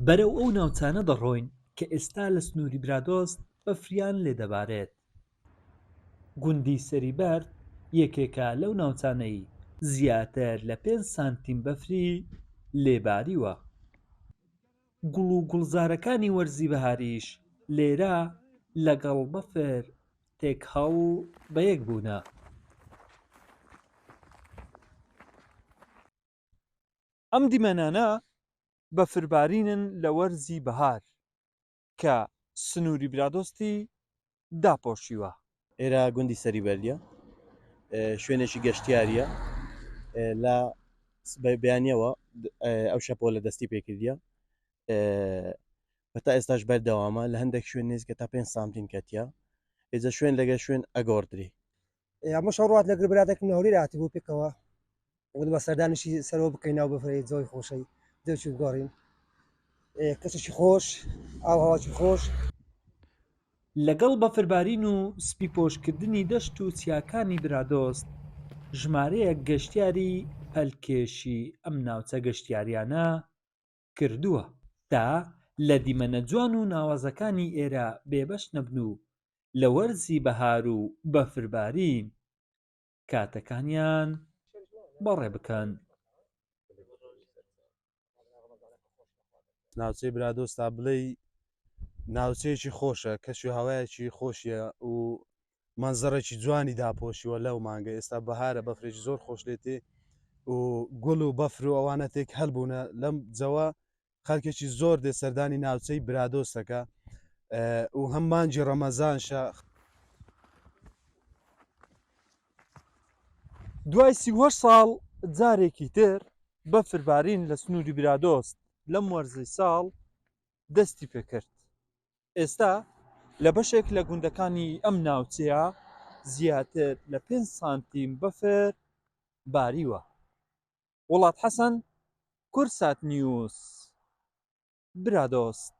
بەرەو ئەو ناوچانە دەڕۆین کە ئێستا لە سنووری برادۆست بەفریان لێدەبارێت. گوندی سەریبەرد یەکێکە لەو ناوچانەی زیاتر لە 5 سانتیم بەفری لێباریوە. گوڵ و گوڵزارەکانی وەرزی بەهاریش لێرە لەگەڵ بەفر تێکهەڵ بەیەک بوونە. ئەم دیمەنانە بەفربارینن لە وەرزی بەهار کە سنووری برادۆستی داپۆشیوە. ئێرە گوندی سەریبەردیە، شوێنێکی گەشتیاریە. لە بەیانیەوە ئەو شەپۆ لە دەستی پێکردیە، هەتا ئێستاش بەردەوامە لە هەندێک شوێن نێزگە تا 5 سانتیم کەتیە ئێجا شوێن لەگە شوێن ئەگۆڕدرێ. ئەمە شەڕات لەگەر برادێکم ناوری راتی بۆ پێکەوە بە سەردانشی سەرەوە بکەین ناو بەفرەی زۆی خۆشەی دەچوو گۆڕین کەسێکی خۆش ئاوهاواکی خۆش. لەگەڵ بەفربارین و سپی پۆشکردنی دەشت و چیاکانی برادۆست ژمارەیەک گەشتیاری پەلکێشی ئەم ناوچە گەشتیاریانە کردووە تا لە دیمەنە جوان و ناوازەکانی ئێرە بێبەش نەبن و لە وەرزی بەهار و بەفربارین کاتەکانیان بەڕێ بکەن. ناوچەی برادۆستا بڵێ ناوچەیەکی خۆشە، کەشی هەوایەکی خۆشیە و مەنزەڕێکی جوانی داپۆشیوە لەو مانگە. ئێستا بەهارە بەفرێکی زۆر خۆش لێتێ و گوڵ و بەفر و ئەوانە تێک هەلبوونە لەم جەوە خەڵکێکی زۆر دێ سەردانی ناوچەی برادۆستەکە و هەم مانگی ڕەمەزانشە. دوای 38 ساڵ جارێکی تر بەفربارین لە سنووری برادۆست لەم وەرزەی ساڵ دەستی پێکرد. ئێستا لە بەشێک لە گوندەکانی ئەم ناوچەیە زیاتر لە 5 سانتیم بەفر باریوە. وڵات حەسەن، کورسات نیوز، برادۆست.